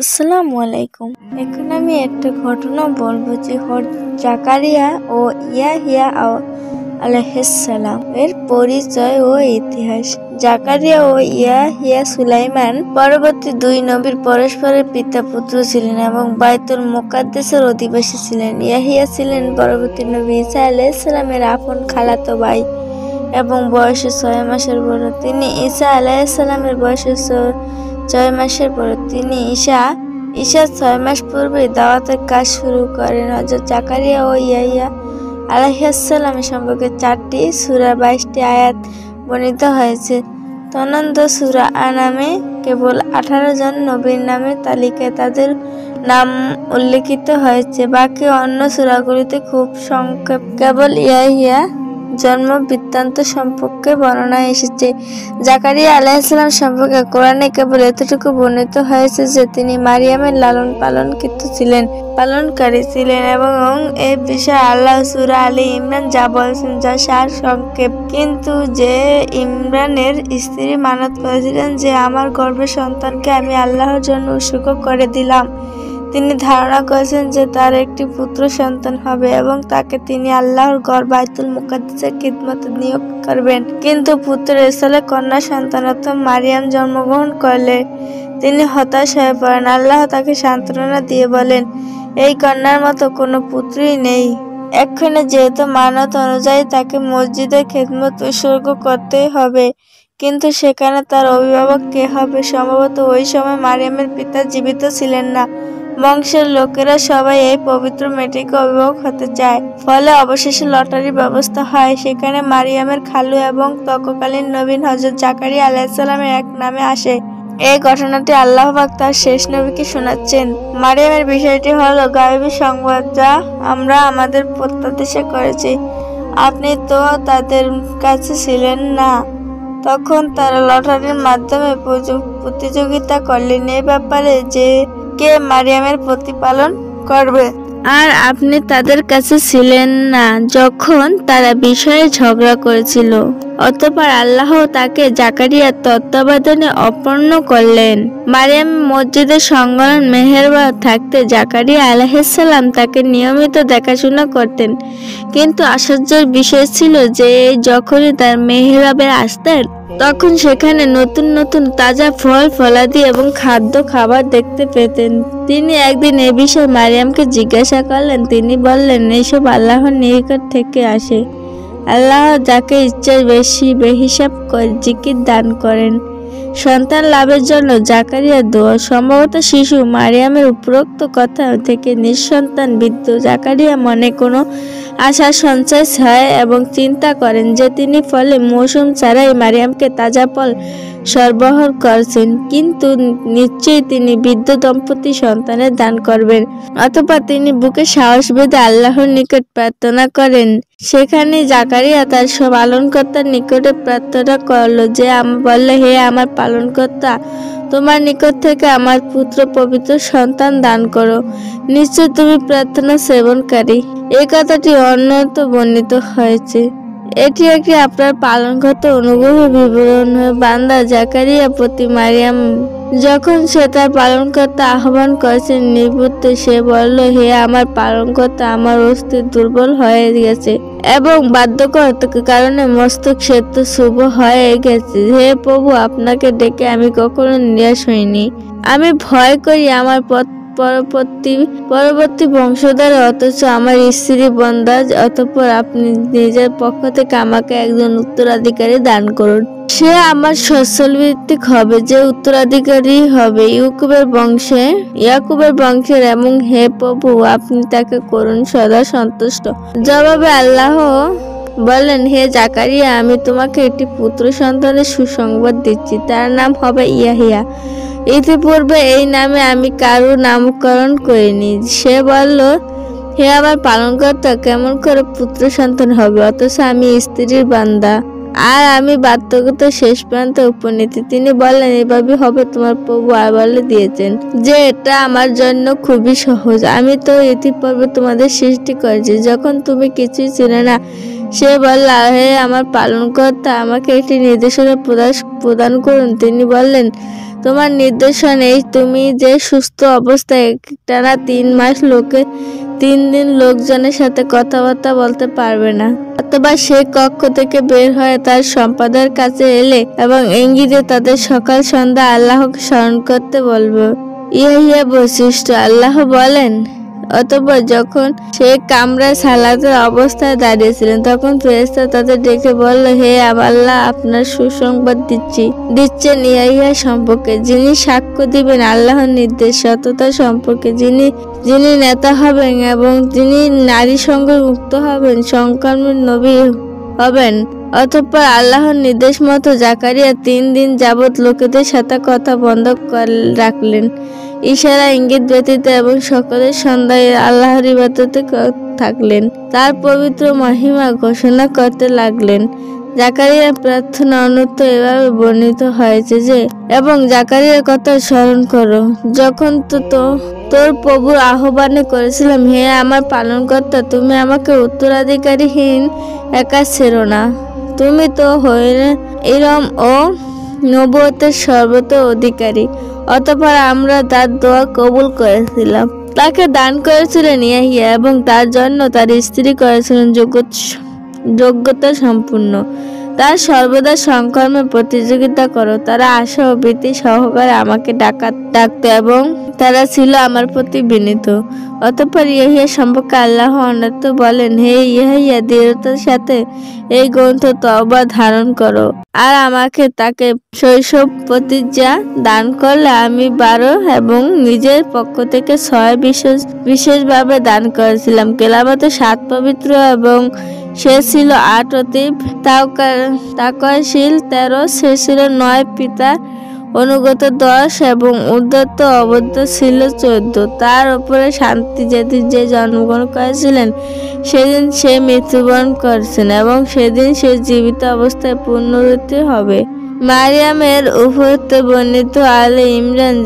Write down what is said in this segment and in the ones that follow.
আসসালামু আলাইকুম। এখন আমি একটা ঘটনা বলবো যে জাকারিয়া ও ইয়াহিয়া আলাইহিসসালাম এর পরিচয় ও ইতিহাস। জাকারিয়া ও ইয়াহিয়া সুলাইমান পরবর্তী দুই নবীর পরস্পরের পিতা পুত্র ছিলেন এবং বাইতুল মুকাদ্দাসের অধিবাসী ছিলেন। ইয়াহিয়া ছিলেন পরবর্তী নবী ঈসা আলাইহিসসালামের আপন খালাতো ভাই এবং বয়সে 6 মাসের বড়। তিনি ঈসা আলাইহিসসালামের বয়সে 6 মাসের বড়। তিনি ঈশা 6 মাস পূর্বে দাওয়াতের কাজ শুরু করেন। হযরত জাকারিয়া ও ইয়াহিয়া আলাইহিসসালাম সম্পর্কে 4টি সূরা 22টি আয়াত বর্ণিত হয়েছে। তন্মধ্য সূরা আনামে কেবল 18 জন নবীর নামের তালিকায় তাদের নাম উল্লেখিত হয়েছে। বাকি অন্য সূরাগুলিতে খুব সংক্ষেপ কেবল ইয়াহিয়া জন্ম বৃত্তান্ত সম্পর্কে বর্ণনা এসেছে। জাকারিয়া আলাইহিসসালাম সম্পর্কে কোরআনে কেবল এতটুকু বর্ণিত হয়েছে যে তিনি মারিয়ামের লালন পালনকারী ছিলেন এবং এই বিষয়ে আল্লাহ সূরা আলী ইমরান যা বলেছেন যা সার সংক্ষেপ। কিন্তু যে ইমরানের স্ত্রী মানত করেছিলেন যে আমার গর্ভের সন্তানকে আমি আল্লাহর জন্য উৎসর্গ করে দিলাম, তিনি ধারণা করেছেন যে তার একটি পুত্র সন্তান হবে এবং তাকে তিনি আল্লাহর ঘর বাইতুল মুকাদ্দাসের খিদমতে নিয়োগ করবেন। কিন্তু পুত্রের স্থলে কন্যা সন্তানত্ব মারিয়াম জন্মগ্রহণ করলে তিনি হতাশ হয়ে পড়েন। আল্লাহ তাকে সান্ত্বনা দিয়ে বলেন, এই কন্যার মতো কোনো পুত্রই নেই। এক্ষণে যেহেতু মানত অনুযায়ী তাকে মসজিদের খিদমত উৎসর্গ করতেই হবে, কিন্তু সেখানে তার অভিভাবক কে হবে? সম্ভবত ওই সময় মারিয়ামের পিতা জীবিত ছিলেন না। বংশের লোকেরা সবাই এই পবিত্র মেয়েটিকে অভিভাবক হতে চায়। ফলে অবশেষে লটারির ব্যবস্থা হয়। সেখানে মারিয়ামের খালু এবং তৎকালীন নবী হযরত জাকারিয়া আলাইহিসসালামের এক নামে আসে। এই ঘটনাটি আল্লাহ পাক তার শেষ নবীকে শোনাচ্ছেন। মারিয়ামের বিষয়টি হলো গায়বী সংবাদ যা আমরা আমাদের প্রত্যাদেশে করেছি। আপনি তো তাদের কাছে ছিলেন না। তখন তারা লটারির মাধ্যমে প্রতিযোগিতা করলেন এই ব্যাপারে যে কে মারিয়ামের প্রতিপালন করবে, আর আপনি তাদের কাছে ছিলেন না যখন তারা বিষয়ে ঝগড়া করেছিল। অতঃপর আল্লাহ তাকে জাকারিয়ার তত্ত্বাবধানে অপন্ন করলেন। মারিয়াম মসজিদের সংলগ্ন মেহরাবে থাকতে জাকারিয়া আলাইহিসসালাম তাকে নিয়মিত দেখাশোনা করতেন। কিন্তু আশ্চর্যের বিষয় ছিল যে যখনই তার মেহরাবে আসতেন তখন সেখানে নতুন নতুন তাজা ফল ফলাদি এবং খাবার দেখতে পেতেন। তিনি একদিন এ বিষয়ে মারিয়ামকে জিজ্ঞাসা করলেন। তিনি বললেন, এইসব আল্লাহর নিকট থেকে আসে। আল্লাহ যাকে ইচ্ছা বেশি বেহিসাব জিকির দান করেন। সন্তান লাভের জন্য জাকারিয়ার দোয়া। সম্ভবত শিশু মারিয়ামের উপরোক্ত কথা থেকে নিঃসন্তান বৃদ্ধ জাকারিয়া মনে কোনো আশার সঞ্চয় হয় এবং চিন্তা করেন যে তিনি ফলে মৌসুম ছাড়াই মারিয়ামকে তাজা ফল সরবরাহ করছেন, কিন্তু নিশ্চয়ই তিনি বৃদ্ধ দম্পতি সন্তানের দান করবেন। অতঃপর তিনি বুকে সাহস বেঁধে আল্লাহর নিকট প্রার্থনা করেন। সেখানে জাকারিয়া তার পালনকর্তার নিকটে প্রার্থনা করলো যে বললে, হে আমার পালনকর্তা, তোমার নিকট থেকে আমার পুত্র পবিত্র সন্তান দান করো। নিশ্চয় তুমি প্রার্থনা সেবনকারী। এই কথাটি অন্যত্র বর্ণিত হয়েছে। এটি একটি আপনার পালনকর্তা অনুগ্রহের বিবরণ। বান্দা জাকারিয়া প্রতি মারিয়াম যখন সে তার পালনকর্তা আহ্বান করেছেন নিবৃত্তে, সে বলল, হে আমার পালনকর্তা, আমার অস্থি দুর্বল হয়ে গেছে এবং বার্ধক্যের কারণে মস্তক শ্বেত শুভ হয়ে গেছে। হে প্রভু, আপনাকে ডেকে আমি কখনো নিরাশ হইনি। আমি ভয় করি আমার পরবর্তী বংশধর, অথচ আমার স্ত্রী বন্দাজ। অতঃপর আপনি নিজের পক্ষ থেকে আমাকে একজন উত্তরাধিকারী দান করুন। সে আমার সচ্ছলভিত্তিক হবে, যে উত্তরাধিকারী হবে ইয়াকুবের বংশের, এবং হে প্রভু, আপনি তাকে করুন সদা সন্তুষ্ট। জবাবে আল্লাহ বলেন, হে জাকারিয়া, আমি তোমাকে একটি পুত্র সন্তানের সুসংবাদ দিচ্ছি। তার নাম হবে ইয়াহিয়া। ইতিপূর্বে এই নামে আমি কারো নামকরণ করিনি। সে বলল, হে আমার পালনকর্তা, কেমন করে পুত্র সন্তান হবে, অথচ আমি স্ত্রীর বান্দা আর আমি বার্ধক্যতার শেষ প্রান্তে উপনীত। তিনি বললেন, এভাবে হবে। তোমার প্রভু আর বলে দিয়েছেন যে এটা আমার জন্য খুবই সহজ। আমি তো ইতিপূর্বে তোমাদের সৃষ্টি করেছি যখন তুমি কিছুই ছিলে না। সে বলল, হে আমার পালনকর্তা, আমাকে একটি নির্দেশনা প্রদান করুন। তিনি বললেন, তোমার নির্দেশনেই তুমি যে সুস্থ অবস্থায় টানা 3 মাস 3 দিন লোকজনের সাথে কথাবার্তা বলতে পারবে না, অথবা সে কক্ষ থেকে বের হয়ে তার সম্পাদকের কাছে এলে এবং ইঙ্গিতে তাদের সকাল সন্ধ্যা আল্লাহকে স্মরণ করতে বলবো। ইয়াহিয়া বৈশিষ্ট্য। আল্লাহ বলেন, অতঃপর যখন সে কামরায় সালাতের অবস্থায় দাঁড়িয়েছিলেন তখন ফেরেশতা তাদের ডেকে বলল, হে আল্লাহ, আপনার সুসংবাদ দিচ্ছেন ইয়াহিয়া সম্পর্কে, যিনি সাক্ষ্য দিবেন আল্লাহর নির্দেশ সততা সম্পর্কে, যিনি নেতা হবেন এবং যিনি নারী সঙ্গ মুক্ত হবেন, সংকল্পের নবী হবেন। অতঃপর আল্লাহর নির্দেশ মতো জাকারিয়া 3 দিন যাবৎ লোকেদের সাথে কথা বন্ধ রাখলেন, ইশারা ইঙ্গিত ব্যতীত, এবং সকলের সন্ধ্যায় আল্লাহর ইবাদতে থাকলেন, তার পবিত্র মহিমা ঘোষণা করতে লাগলেন। জাকারিয়ার প্রার্থনা অনর্থ এভাবে বর্ণিত হয়েছে যে, এবং জাকারিয়ার কথা স্মরণ করো, যখন তোর প্রভুর আহ্বানে করেছিলাম, হে আমার পালনকর্তা, তুমি আমাকে উত্তরাধিকারীহীন একা ছেড়ো না, তুমি তো হয়ে ইলম ও নবুয়তের সর্বত অধিকারী। অতঃপর আমরা তার দোয়া কবুল করেছিলাম, তাকে দান করেছিলেন ইয়াহিয়া এবং তার জন্য তার স্ত্রী করেছিলেন যোগ্যতা সম্পূর্ণ। তার সর্বদা সংকর্মে প্রতিযোগিতা করো, তারা আশা ও ভীতি সহকারে আমাকে ডাকত এবং তারা ছিল আমার প্রতি বিনীত। অতঃপর ইয়াহিয়া সম্পর্কে আল্লাহ অন্যত্র বলেন, হে ইয়াহিয়া, দৃঢ়তার সাথে এই গ্রন্থ তওবা ধারণ করো, আর আমাকে তাকে শৈশব প্রতিজ্ঞা দান করলে আমি 12 এবং নিজের পক্ষ থেকে 6 বিশেষভাবে দান করেছিলাম। কেলামতে 7 পবিত্র এবং সে ছিল 8 অতি তাকওয়াশীল 13, সে ছিল 9 পিতা অনুগত 10 এবং উদ্ধত অবদ্ধ ছিল 14। তার উপরে শান্তি যেদিন যে জন্মগ্রহণ করেছিলেন সেদিন সে মৃত্যুবরণ করেছেন এবং সেদিন সে জীবিত অবস্থায় পুনরুত্থিত হবে। মারিয়ামের উপরতে বর্ণিত আলে ইমরান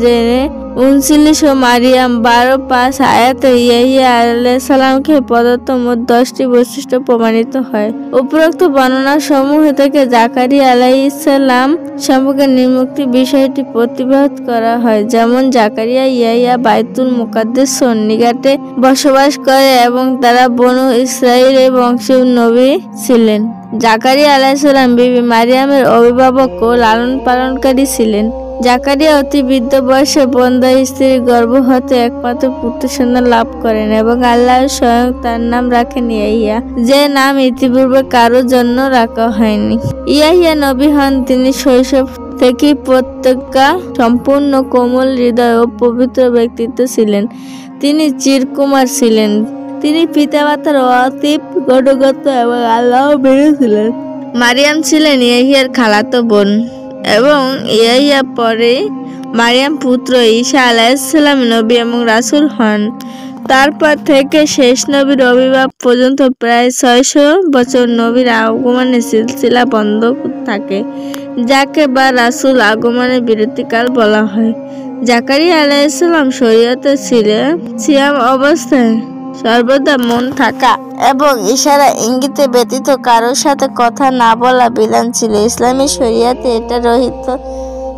39 ও মারিয়াম 12:5 আয়াতে ইয়াহিয়া আলাইহিস সালামকে প্রদত্ত মোট 10টি বৈশিষ্ট্য প্রমাণিত হয়। উপরোক্ত বর্ণনা সমূহ থেকে জাকারিয়া আলাইহিস সালাম সম্পর্কে নিম্নোক্ত বিষয়টি প্রতিপাদিত করা হয়, যেমন জাকারিয়া ইয়াহিয়া বাইতুল মুকাদ্দাস সন্নিকটে বসবাস করে এবং তারা বনু ইসরাইলের বংশীয় নবী ছিলেন। জাকারিয়া আলাইহিস সালাম বিবি মারিয়ামের অভিভাবক ও লালন পালনকারী ছিলেন। জাকারিয়া অতি বৃদ্ধ বয়সে বন্ধ্যা স্ত্রীর গর্ভ হতে একমাত্র পুত্র সন্তান লাভ করেন এবং আল্লাহ স্বয়ং তার নাম রাখেন ইয়াহিয়া, যে নাম ইতিপূর্বে কারোর জন্য রাখা হয়নি। ইয়াহিয়া নবী হন, তিনি শৈশব থেকে প্রত্যজ্ঞা সম্পূর্ণ, কোমল হৃদয় ও পবিত্র ব্যক্তিত্ব ছিলেন। তিনি চিরকুমার ছিলেন। তিনি পিতামাতার অতীব গণগত এবং আল্লাহ বেড়ে ছিলেন। মারিয়াম ছিলেন ইয়াহিয়ার খালাতো বোন এবং ইয়াহিয়া পরে মারিয়াম পুত্র ঈসা আলাইহিস সালাম নবী এবং রাসূল হন। তারপর থেকে শেষ নবীর আবির্ভাব পর্যন্ত প্রায় 600 বছর নবীর আগমনের সিলসিলা বন্ধ থাকে, যাকে বা রাসূল আগমনের বিরতিকাল বলা হয়। জাকারিয়া আলাইহিস সালাম শরীয়তে ছিলেন সিয়াম অবস্থায় সর্বদা মন থাকা এবং ইশারা ইঙ্গিতে ব্যতীত কারোর সাথে কথা না বলা বিধান ছিল। ইসলামী শরীয়তে এটা রহিত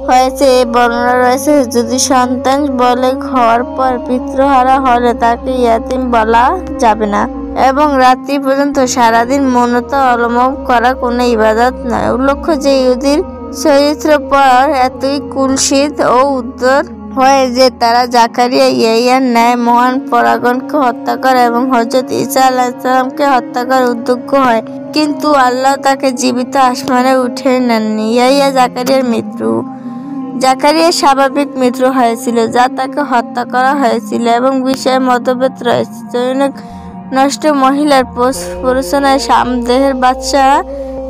হয়েছে। এই বর্ণনা রয়েছে, যদি সন্তান বলে হওয়ার পর পিতৃহারা হলে তাকে ইয়াতিম বলা যাবে না এবং রাত্রি পর্যন্ত সারাদিন মৌনতা অবলম্বন করা কোনো ইবাদত নয়। উল্লেখ্য যে ইহুদির চরিত্র পর এতই কুৎসিত ও উদ্ধত হয় যে তারা জাকারিয়া ইয়াহিয়ার ন্যায় মহান পরাগণকে হত্যা করে এবং হযরত ঈসা আলাইহিস সালামকে হত্যা করার উদ্যোগ হয়, কিন্তু আল্লাহ তাকে জীবিত আসমানে উঠিয়ে নেননি। ইয়াহিয়া জাকারিয়ার মৃত্যু। জাকারিয়ার স্বাভাবিক মৃত্যু হয়েছিল, যা তাকে হত্যা করা হয়েছিল এবং বিষয়ে মতভেদ রয়েছে। জনৈক নষ্ট মহিলার প্ররোচনায় সামদেহের বাদশাহ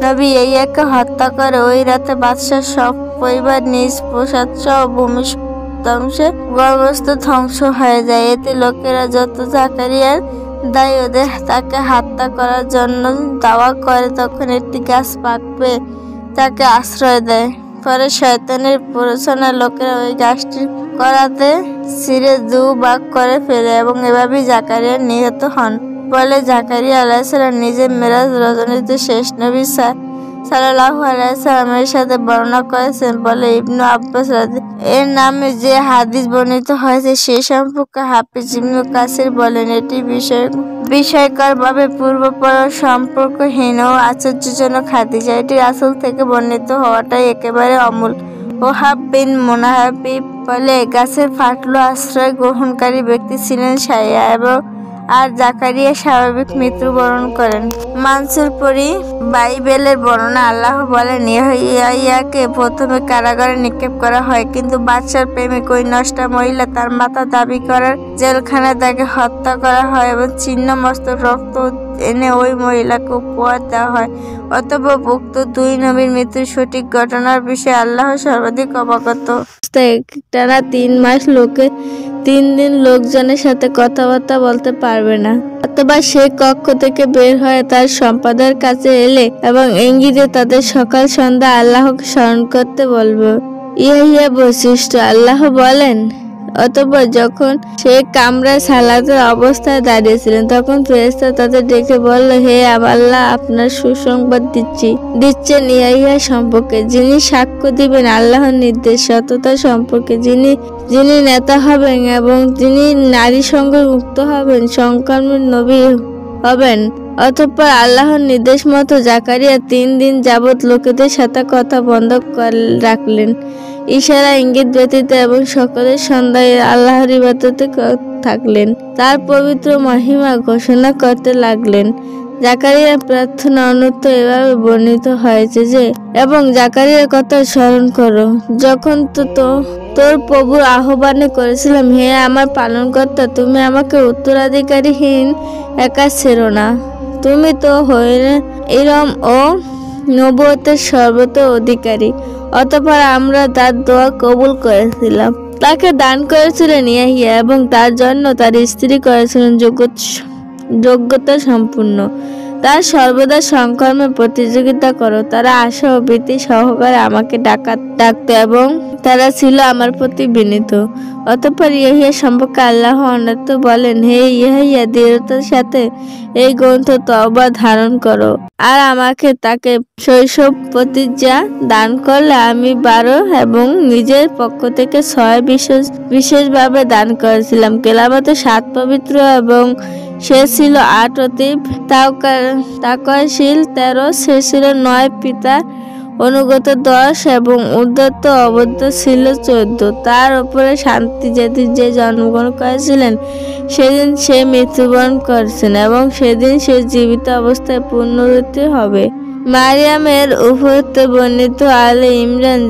নবী ইয়াহিয়াকে হত্যা করে। ওই রাতে বাদশাহ সব পরিবার নিজ প্রসাদ সহ ভূমি ধ্বংসে ধ্বংস হয়ে যায়। এতে লোকেরা যত জাকারিয়ার দায়ী ওদের তাকে হত্যা করার জন্য দাওয়া করে, তখন একটি গাছ পাক পেয়ে তাকে আশ্রয় দেয়। পরে শয়তানের প্ররোচনায় লোকেরা ওই গাছটি করাতে ছিঁড়ে 2 ভাগ করে ফেলে এবং এভাবেই জাকারিয়া নিহত হন। বলে জাকারিয়া আলাইহিস সালাম নিজে মেরাজ রজনীতে শেষ নবী সাল্লাল্লাহু আলাইহি ওয়াসাল্লামের সাথে বর্ণনা করেছেন বলে ইবনু আব্বাস এর নামে যে হাদিস বর্ণিত হয়েছে সে সম্পর্কে হাফিজ ইবনে কাসির বলেন এটি বিষয়করভাবে পূর্বপর সম্পর্কহীন ও আশ্চর্যজনক হাদিস। এটি রাসূল থেকে বর্ণিত হওয়াটাই একেবারে অমূল। ওহাব বিন মুনাব্বিহ বলে গাছের ফাটল আশ্রয় গ্রহণকারী ব্যক্তি ছিলেন সাইয়া আর জাকারিয়া স্বাভাবিক মৃত্যুবরণ করেন। মানসুর পরি বাইবেলের বর্ণনা আল্লাহ বলেন ইয়াহিয়াকে প্রথমে কারাগারে নিক্ষেপ করা হয়, কিন্তু বাদশার প্রেমিক ওই নষ্টা মহিলা তার মাথা দাবি করার জেলখানায় তাকে হত্যা করা হয় এবং ছিন্ন মস্তক রক্ত এনে ওই মহিলাকে উপহার দেওয়া হয়। অতঃপর উক্ত দুই নবীর মৃত্যুর সঠিক ঘটনার বিষয়ে আল্লাহ সর্বাধিক অবগত। টানা 3 মাস 3 দিন লোকজনের সাথে কথাবার্তা বলতে পারবে না, অথবা সে কক্ষ থেকে বের হয়ে তার সম্পাদকের কাছে এলে এবং ইঙ্গিতে তাদের সকাল সন্ধ্যা আল্লাহকে স্মরণ করতে বলবে। ইয়াহিয়া বৈশিষ্ট্য। আল্লাহ বলেন, অতঃপর যখন সে কামরায় সালাতের অবস্থায় দাঁড়িয়েছিলেন তখন ফেরেশতা তাদের ডেকে বলল, হে আল্লাহ, আপনার সুসংবাদ দিচ্ছেন ইয়াহিয়া সম্পর্কে, যিনি সাক্ষ্য দিবেন আল্লাহর নির্দেশ সততা সম্পর্কে, যিনি নেতা হবেন এবং যিনি নারী সঙ্গ মুক্ত হবেন, সংকল্পের নবী হবেন। অতঃপর আল্লাহর নির্দেশ মতো জাকারিয়া 3 দিন যাবৎ লোকেদের সাথে কথা বন্ধ রাখলেন, ইশারা ইঙ্গিত ব্যতীত, এবং সকলের সন্ধ্যায় আল্লাহর ইবাদতে থাকলেন, তার পবিত্র মহিমা ঘোষণা করতে লাগলেন। জাকারিয়ার প্রার্থনা অনন্ত এভাবে বর্ণিত হয়েছে যে, এবং জাকারিয়ার কথা স্মরণ করো যখন তোর প্রভুর আহ্বানে করেছিলাম, হে আমার পালনকর্তা, তুমি আমাকে উত্তরাধিকারীহীন একা ছেড়ো না, তুমি তো হইলে ইলম ও নবুয়তের সর্বত অধিকারী। অতঃপর আমরা তার দোয়া কবুল করেছিলাম, তাকে দান করেছিলেন ইয়াহিয়া এবং তার জন্য তার স্ত্রী করেছিলেন যোগ্যতা সম্পূর্ণ। তার সর্বদা সংকর্মে প্রতিযোগিতা করো, তারা আশা ও ভীতি সহকারে আমাকে ডাকত এবং তারা ছিল আমার প্রতি বিনীত। অতঃপর ইয়াহিয়া সম্পর্কে আল্লাহ অন্যত্র বলেন, হে ইয়াহিয়া, দৃঢ়তার সাথে এই গ্রন্থ তওবা ধারণ করো, আর আমাকে তাকে শৈশব প্রতিজ্ঞা দান করলে আমি 12 এবং নিজের পক্ষ থেকে 6 বিশেষভাবে দান করেছিলাম। কেলামতে 7 পবিত্র এবং সে ছিল 8 অতীব তাকওয়াশীল 13, সে ছিল 9 পিতা অনুগত 10 এবং উদ্ধত অবদ্ধ ছিল 14। তার উপরে শান্তি যেদিন যে জন্মগ্রহণ করেছিলেন সেদিন সে মৃত্যুবরণ করেছেন এবং সেদিন সে জীবিত অবস্থায় পুনরুত্থিত হবে। মারিয়ামের উপরতে বর্ণিত আলে ইমরান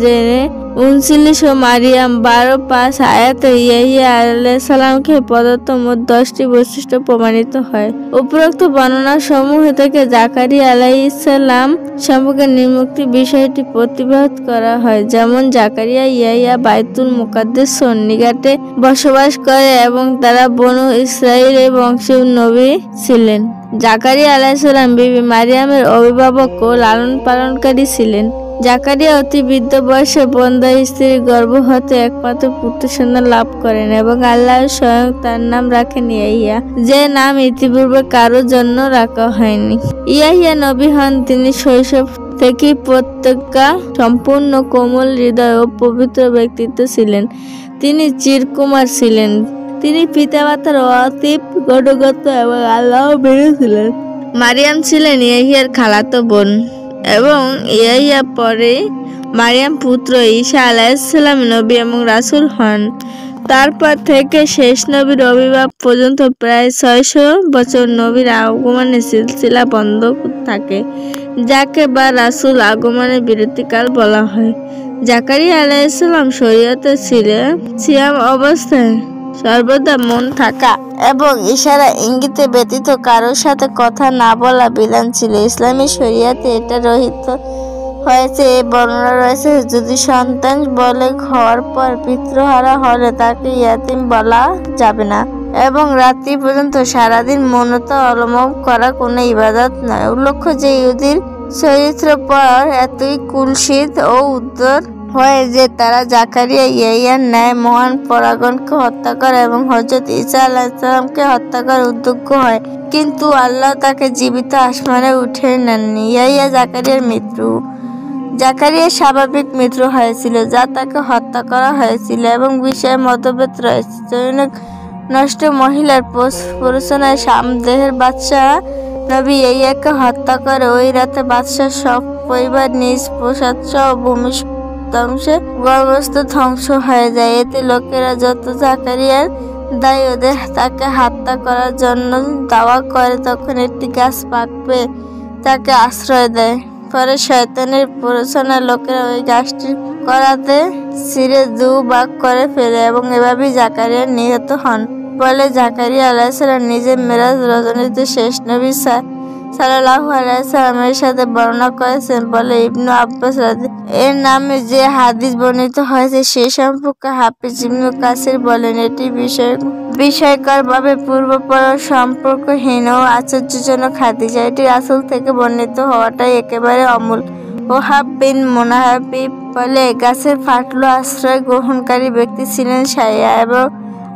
39 ও মারিয়াম 12:5 আয়াতে ইয়াহিয়া আলাইহিস সালামকে প্রদত্ত মোট 10টি বৈশিষ্ট্য প্রমাণিত হয়। উপরোক্ত বর্ণনা সমূহ থেকে জাকারিয়া আলাইহিস সালাম সম্পর্কে নিম্নোক্ত বিষয়টি প্রতিপাদিত করা হয়, যেমন জাকারিয়া ইয়াহিয়া বাইতুল মুকাদ্দাস সন্নিঘাটে বসবাস করে এবং তারা বনু ইসরাইলের বংশীয় নবী ছিলেন। জাকারিয়া আলাইহিস সালাম বিবি মারিয়ামের অভিভাবক ও লালন পালনকারী ছিলেন। জাকারিয়া অতি বৃদ্ধ বয়সে বন্ধ্যা স্ত্রীর গর্ভ হতে একমাত্র পুত্র সন্তান লাভ করেন এবং আল্লাহ স্বয়ং তার নাম রাখেন ইয়াহিয়া, যে নাম ইতিপূর্বে কারোর জন্য রাখা হয়নি। ইয়াহিয়া নবী হন, তিনি শৈশব থেকে প্রত্যজ্ঞা সম্পূর্ণ, কোমল হৃদয় ও পবিত্র ব্যক্তিত্ব ছিলেন। তিনি চিরকুমার ছিলেন। তিনি পিতামাতার অতীব গণগত এবং আল্লাহ বেড়েছিলেন। মারিয়াম ছিলেন ইয়াহিয়ার খালাতো বোন এবং ইয়াহিয়া পরে মারিয়াম পুত্র ঈসা আলাইহিস সালাম নবী এবং রাসূল হন। তারপর থেকে শেষ নবীর আবির্ভাব পর্যন্ত প্রায় 600 বছর নবীর আগমনের সিলসিলা বন্ধ থাকে, যাকে বা রাসূল আগমনের বিরতিকাল বলা হয়। জাকারিয়া আলাইহিস সালাম শরীয়তে সিয়াম অবস্থায় সর্বদা মন থাকা এবং ইশারা ইঙ্গিতে ব্যতীত কারোর সাথে কথা না বলা বিধান ছিল। ইসলামী শরীয়তে এটা রহিত হয়েছে। এই বর্ণনা রয়েছে, যদি সন্তান বলেগ হওয়ার পর পিতৃহারা হলে তাকে ইয়াতিম বলা যাবে না এবং রাত্রি পর্যন্ত সারাদিন মৌনতা অবলম্বন করা কোনো ইবাদত নয়। উল্লেখ্য যে ইহুদির চরিত্র পর এতই কুৎসিত ও উদ্ধত হয় যে তারা জাকারিয়া ইয়াহিয়ার ন্যায় মহান পরাগণকে হত্যা করে এবং হযরত ঈসা আলাইহিস সালামকে হত্যা করার উদ্যোগ হয়, কিন্তু আল্লাহ তাকে জীবিত আসমানে উঠিয়ে নেননি। ইয়াহিয়া জাকারিয়ার মৃত্যু। জাকারিয়ার স্বাভাবিক মৃত্যু হয়েছিল যা তাকে হত্যা করা হয়েছিল এবং বিষয়ে মতভেদ রয়েছে। জনৈক নষ্ট মহিলার প্ররোচনায় সামদেহের বাদশাহ নবী ইয়াহিয়াকে হত্যা করে। ওই রাতে বাদশার সব পরিবার নিজ প্রাসাদ সহ ভূমি ধ্বংসে ধ্বংস হয়ে যায়। এতে লোকেরা যত জাকারিয়ার দায়ী ওদের তাকে হত্যা করার জন্য দাওয়া করে, তখন একটি গাছ পাক পেয়ে তাকে আশ্রয় দেয়। পরে শয়তানের প্ররোচনায় লোকেরা ওই গাছটি করাতে ছিঁড়ে দুভাগ করে ফেলে এবং এভাবেই জাকারিয়া নিহত হন বলে জাকারিয়া আলাইহিস সালাম নিজে মেরাজ রজনীতে শেষ নবী সাল্লাল্লাহু আলাইহি সাল্লামের সাথে বর্ণনা করেছেন বলে ইবনু আব্বাস এর নামে যে হাদিস বর্ণিত হয়েছে সে সম্পর্কে হাফিজ ইবনে কাসির বলেন, এটি বিষয়করভাবে পূর্বপর সম্পর্কহীন ও আশ্চর্যজনক হাদিস। এটি রাসূল থেকে বর্ণিত হওয়াটাই একেবারে অমূল। ওহাব বিন মুনাব্বিহ বলে, গাছের ফাটল আশ্রয় গ্রহণকারী ব্যক্তি ছিলেন ইয়াহিয়া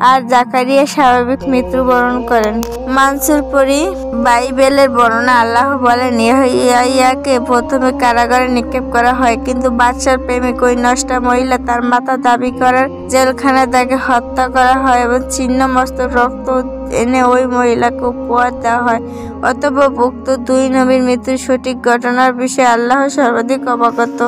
আর জাকারিয়া স্বাভাবিক মৃত্যুবরণ করেন। মানসুর পরি বাইবেলের বর্ণনা আল্লাহ বলেন, ইয়াহিয়াকে প্রথমে কারাগারে নিক্ষেপ করা হয়, কিন্তু বাদশার প্রেমিক ওই নষ্টা মহিলা তার মাথা দাবি করার জেলখানায় তাকে হত্যা করা হয় এবং ছিন্ন মস্তক রক্ত এনে ওই মহিলাকে উপহার দেওয়া হয়। অতঃপর উক্ত দুই নবীর মৃত্যুর সঠিক ঘটনার বিষয়ে আল্লাহ সর্বাধিক অবগত।